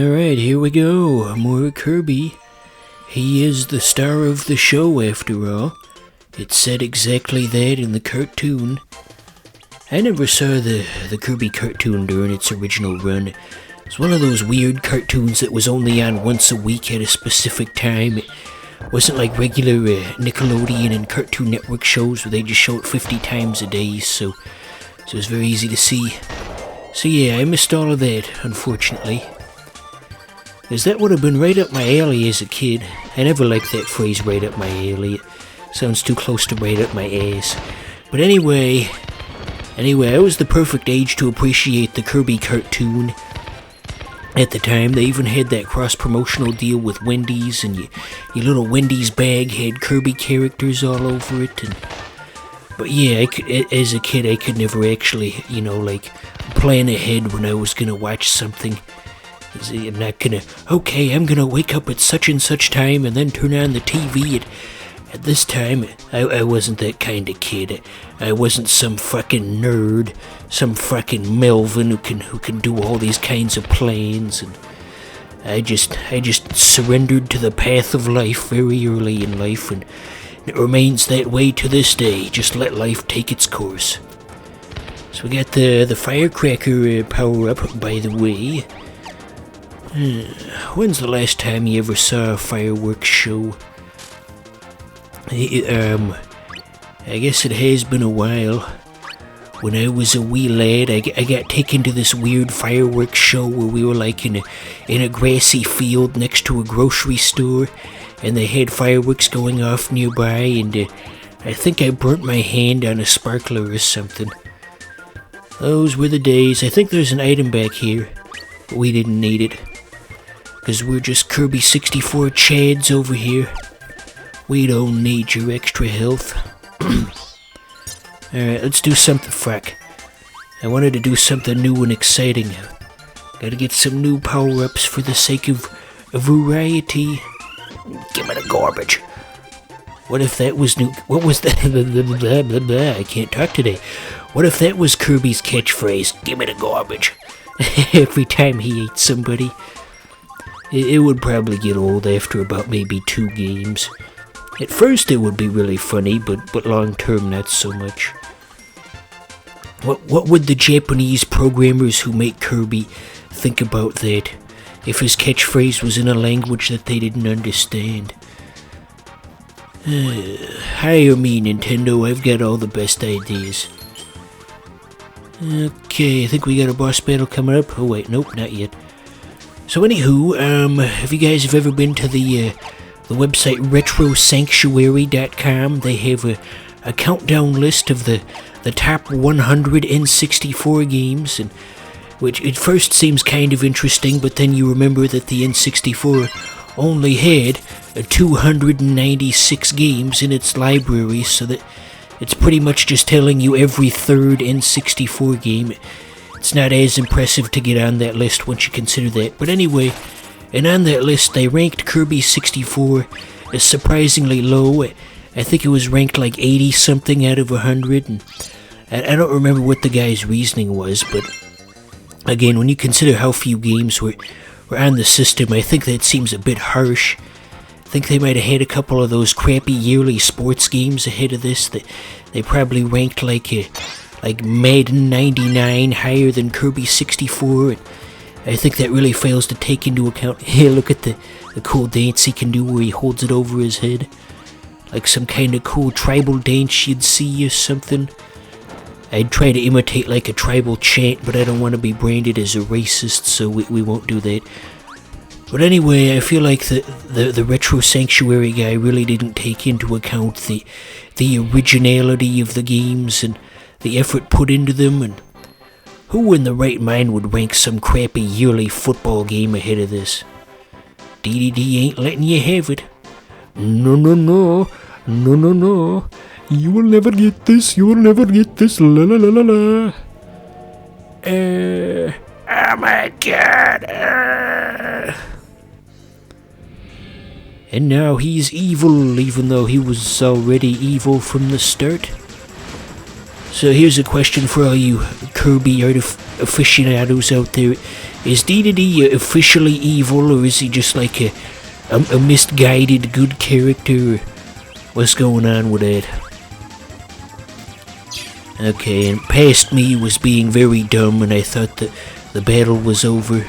Alright, here we go. More Kirby. He is the star of the show, after all. It said exactly that in the cartoon. I never saw the Kirby cartoon during its original run. It's one of those weird cartoons that was only on once a week at a specific time. It wasn't like regular Nickelodeon and Cartoon Network shows where they just show it 50 times a day, so it was very easy to see. So yeah, I missed all of that, unfortunately. Because that would have been right up my alley as a kid. I never liked that phrase, right up my alley. It sounds too close to right up my ass. But anyway, I was the perfect age to appreciate the Kirby cartoon. At the time, they even had that cross-promotional deal with Wendy's, and your little Wendy's bag had Kirby characters all over it. But yeah, as a kid, I could never actually, plan ahead when I was gonna watch something. I'm not gonna, I'm gonna wake up at such and such time and then turn on the TV at this time. I wasn't that kind of kid. I wasn't some fucking nerd, some fucking Melvin who can do all these kinds of plans, and I just surrendered to the path of life very early in life, and it remains that way to this day. Just let life take its course. So we got the firecracker power-up, by the way. When's the last time you ever saw a fireworks show? I guess it has been a while. When I was a wee lad, I got taken to this weird fireworks show where we were like in a grassy field next to a grocery store, and they had fireworks going off nearby, and I think I burnt my hand on a sparkler or something. Those were the days. I think there's an item back here, but we didn't need it. Because we're just Kirby 64 Chads over here. We don't need your extra health. Alright, let's do something, fuck. I wanted to do something new and exciting. Gotta get some new power-ups for the sake of variety. Give me the garbage. What if that was new? What was that? I can't talk today. What if that was Kirby's catchphrase? Give me the garbage. Every time he ate somebody. It would probably get old after about maybe 2 games. At first it would be really funny, but long term not so much. What would the Japanese programmers who make Kirby think about that, if his catchphrase was in a language that they didn't understand? Hire me, Nintendo, I've got all the best ideas. Okay, I think we got a boss battle coming up. Oh wait, nope, not yet. So anywho, if you guys have ever been to the website retrosanctuary.com, they have a countdown list of the top 100 N64 games, and which at first seems kind of interesting, but then you remember that the N64 only had 296 games in its library, so that it's pretty much just telling you every third N64 game. It's not as impressive to get on that list once you consider that. But anyway, and on that list they ranked Kirby 64 as surprisingly low. I think it was ranked like 80-something out of 100. And I don't remember what the guy's reasoning was, but again, when you consider how few games were on the system, I think that seems a bit harsh. I think they might have had a couple of those crappy yearly sports games ahead of this that they probably ranked like Madden 99 higher than Kirby 64. And I think that really fails to take into account, hey, look at the cool dance he can do where he holds it over his head. Like some kind of cool tribal dance you'd see or something. I'd try to imitate like a tribal chant, but I don't want to be branded as a racist, so we won't do that. But anyway, I feel like the Retro Sanctuary guy really didn't take into account the originality of the games and the effort put into them, and who in the right mind would rank some crappy yearly football game ahead of this? DDD ain't letting you have it. No. You will never get this, la la la la la. Oh my god. And now he's evil, even though he was already evil from the start. So here's a question for all you Kirby aficionados out there. Is D officially evil, or is he just like a misguided good character? What's going on with that? Okay, and past me was being very dumb, and I thought that the battle was over.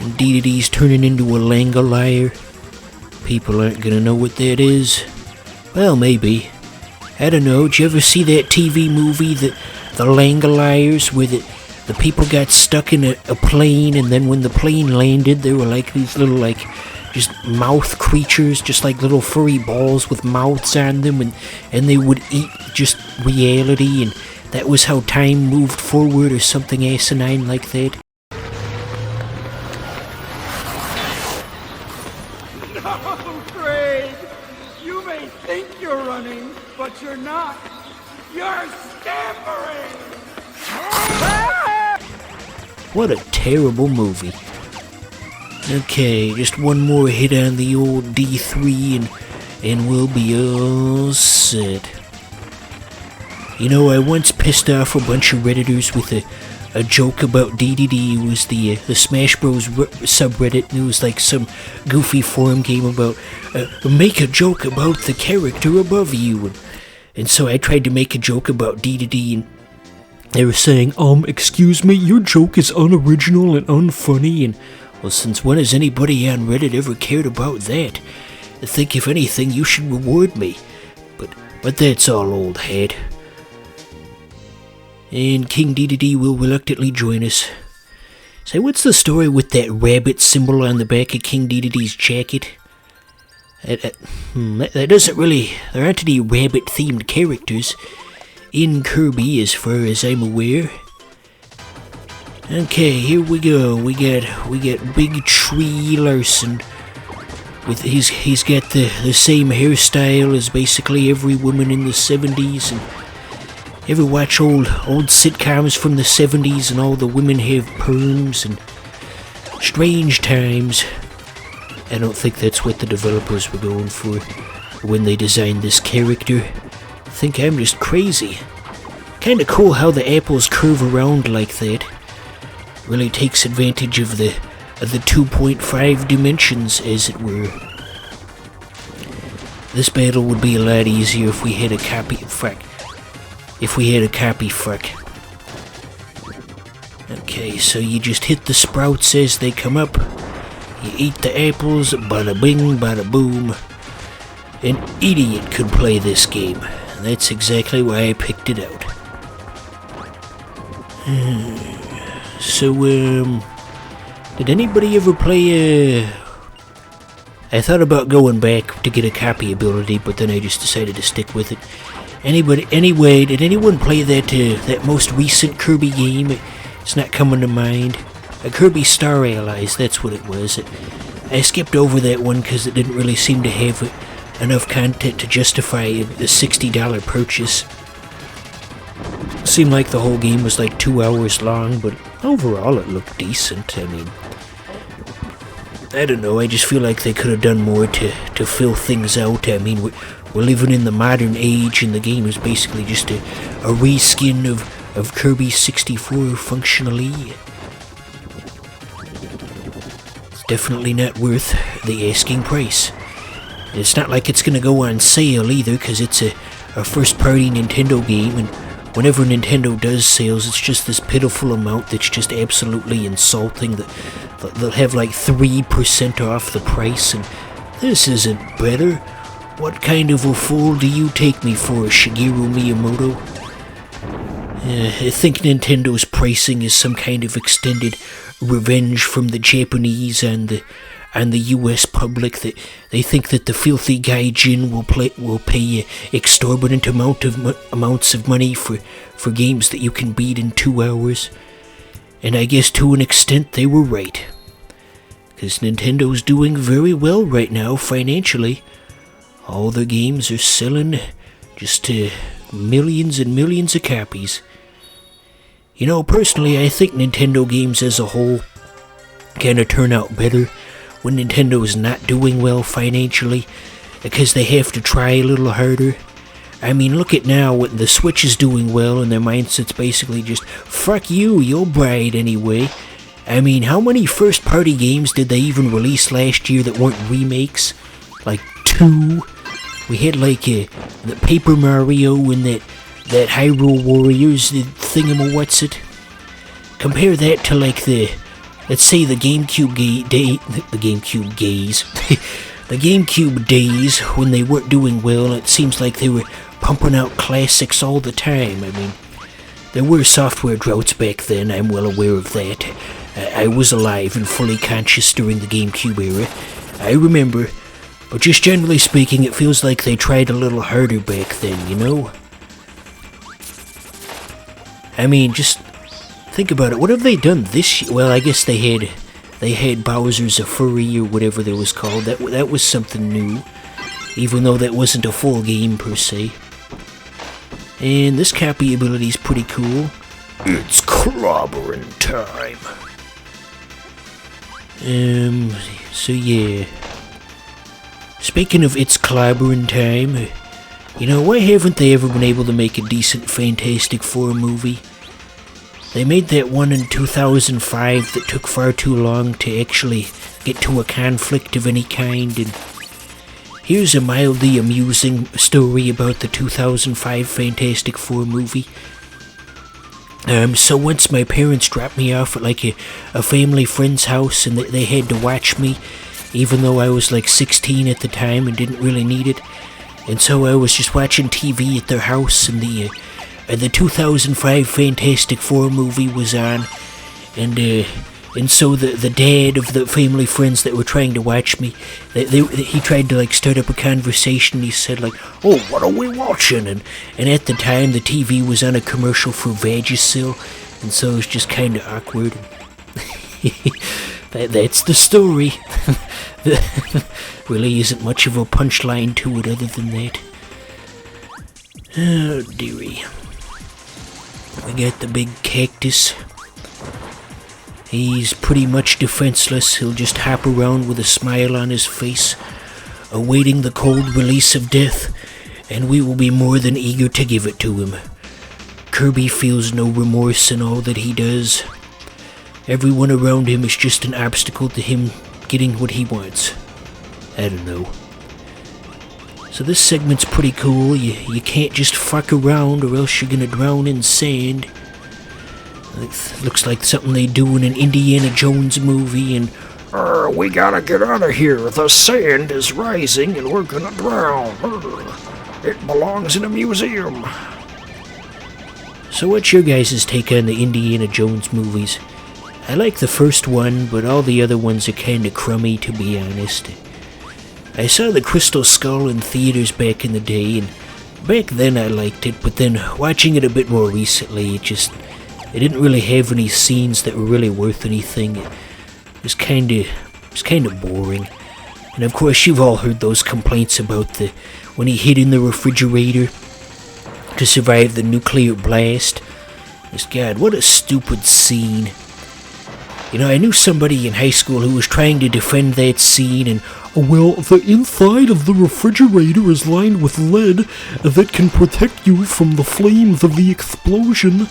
And D's turning into a Langolier. People aren't gonna know what that is. Well, maybe. I don't know. Did you ever see that TV movie, the Langoliers, where the people got stuck in a plane, and then when the plane landed, there were like these little like just mouth creatures, just like little furry balls with mouths on them, and they would eat just reality, and that was how time moved forward, or something asinine like that. No, Craig! You may think you're running, but you're not. You're scampering! What a terrible movie. Okay, just one more hit on the old D3 and we'll be all set. You know, I once pissed off a bunch of Redditors with a joke about DDD. It was the Smash Bros. Subreddit, and it was like some goofy forum game about make a joke about the character above you. And so I tried to make a joke about DDD, and they were saying, excuse me, your joke is unoriginal and unfunny, and well, since when has anybody on Reddit ever cared about that? I think if anything, you should reward me. But that's all old hat. And King DDD will reluctantly join us. Say, what's the story with that rabbit symbol on the back of King DDD's jacket? That doesn't really... There aren't any rabbit-themed characters in Kirby, as far as I'm aware. Okay, here we go. We got Big Tree Larson. With he's got the same hairstyle as basically every woman in the 70s. And ever watch old sitcoms from the 70s, and all the women have perms, and strange times. I don't think that's what the developers were going for when they designed this character. I think I'm just crazy. Kinda cool how the apples curve around like that. Really takes advantage of the 2.5 dimensions, as it were. This battle would be a lot easier if we had a copy. Okay, so you just hit the sprouts as they come up. You eat the apples, bada bing, bada boom. An idiot could play this game. And that's exactly why I picked it out. So, did anybody ever play, I thought about going back to get a copy ability, but then I just decided to stick with it. Anyway, did anyone play that most recent Kirby game? It's not coming to mind. Kirby Star Allies, that's what it was. I skipped over that one because it didn't really seem to have enough content to justify a $60 purchase. Seemed like the whole game was like 2 hours long, but overall it looked decent. I mean, I don't know, I just feel like they could have done more to fill things out. I mean, we're living in the modern age, and the game is basically just a reskin of Kirby 64 functionally. It's definitely not worth the asking price. And it's not like it's gonna go on sale either, because it's a first-party Nintendo game, and whenever Nintendo does sales, it's just this pitiful amount that's just absolutely insulting. They'll have like 3% off the price, and this isn't better. What kind of a fool do you take me for, Shigeru Miyamoto? I think Nintendo's pricing is some kind of extended revenge from the Japanese and the US public. That they think that the filthy gaijin will pay exorbitant amounts of money for games that you can beat in 2 hours. And I guess to an extent they were right. Because Nintendo's doing very well right now financially. All their games are selling just millions and millions of copies. You know, personally, I think Nintendo games as a whole kind of turn out better when Nintendo is not doing well financially, because they have to try a little harder. I mean, look at now, when the Switch is doing well and their mindset's basically just, fuck you, you'll buy it anyway. I mean, how many first-party games did they even release last year that weren't remakes? Like 2? We had like the Paper Mario and that Hyrule Warriors, the thingamawhatsit. Compare that to like let's say the GameCube the GameCube days when they weren't doing well. It seems like they were pumping out classics all the time. I mean, there were software droughts back then, I'm well aware of that. I was alive and fully conscious during the GameCube era. I remember. But just generally speaking, it feels like they tried a little harder back then, you know? I mean, just think about it. What have they done this year? Well, I guess they had Bowser's a Furry or whatever that was called. That was something new, even though that wasn't a full game per se. And this copy ability is pretty cool. It's clobbering time. So yeah. Speaking of It's Clobbering Time, you know, why haven't they ever been able to make a decent Fantastic Four movie? They made that one in 2005 that took far too long to actually get to a conflict of any kind, and here's a mildly amusing story about the 2005 Fantastic Four movie. So once my parents dropped me off at like a family friend's house, and they had to watch me, even though I was like 16 at the time and didn't really need it. And so I was just watching TV at their house, and the 2005 Fantastic Four movie was on, and so the dad of the family friends that were trying to watch me, he tried to like start up a conversation. He said like, "Oh, what are we watching?" And at the time the TV was on a commercial for Vagisil, and so it was just kind of awkward. That's the story. Really isn't much of a punchline to it other than that. Oh dearie. We got the big cactus. He's pretty much defenseless. He'll just hop around with a smile on his face, awaiting the cold release of death, and we will be more than eager to give it to him. Kirby feels no remorse in all that he does. Everyone around him is just an obstacle to him getting what he wants. I don't know. So this segment's pretty cool. You can't just fuck around or else you're gonna drown in sand. It looks like something they do in an Indiana Jones movie, and we gotta get out of here. The sand is rising and we're gonna drown. It belongs in a museum. So what's your guys' take on the Indiana Jones movies? I like the first one, but all the other ones are kinda crummy, to be honest. I saw the Crystal Skull in theaters back in the day, and back then I liked it, but then watching it a bit more recently, it didn't really have any scenes that were really worth anything. It was kinda boring. And of course you've all heard those complaints about when he hid in the refrigerator to survive the nuclear blast. God, what a stupid scene. You know, I knew somebody in high school who was trying to defend that scene, and well, the inside of the refrigerator is lined with lead that can protect you from the flames of the explosion.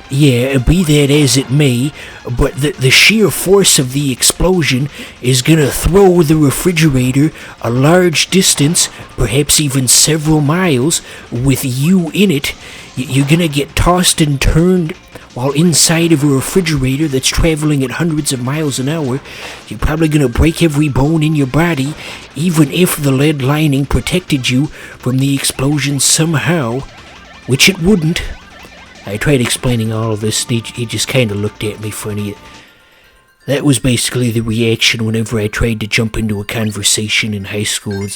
Yeah, be that as it may, but the sheer force of the explosion is gonna throw the refrigerator a large distance, perhaps even several miles, with you in it. You're gonna get tossed and turned while inside of a refrigerator that's traveling at hundreds of miles an hour. You're probably gonna break every bone in your body, even if the lead lining protected you from the explosion somehow, which it wouldn't. I tried explaining all of this, and he just kinda looked at me funny. That was basically the reaction whenever I tried to jump into a conversation in high school.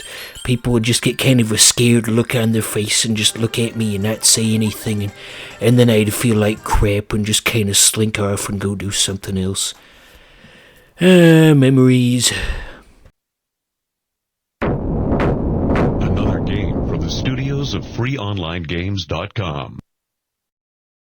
People would just get kind of a scared look on their face and just look at me and not say anything, and then I'd feel like crap and just kind of slink off and go do something else. Memories. Another game from the studios of FreeOnlineGames.com.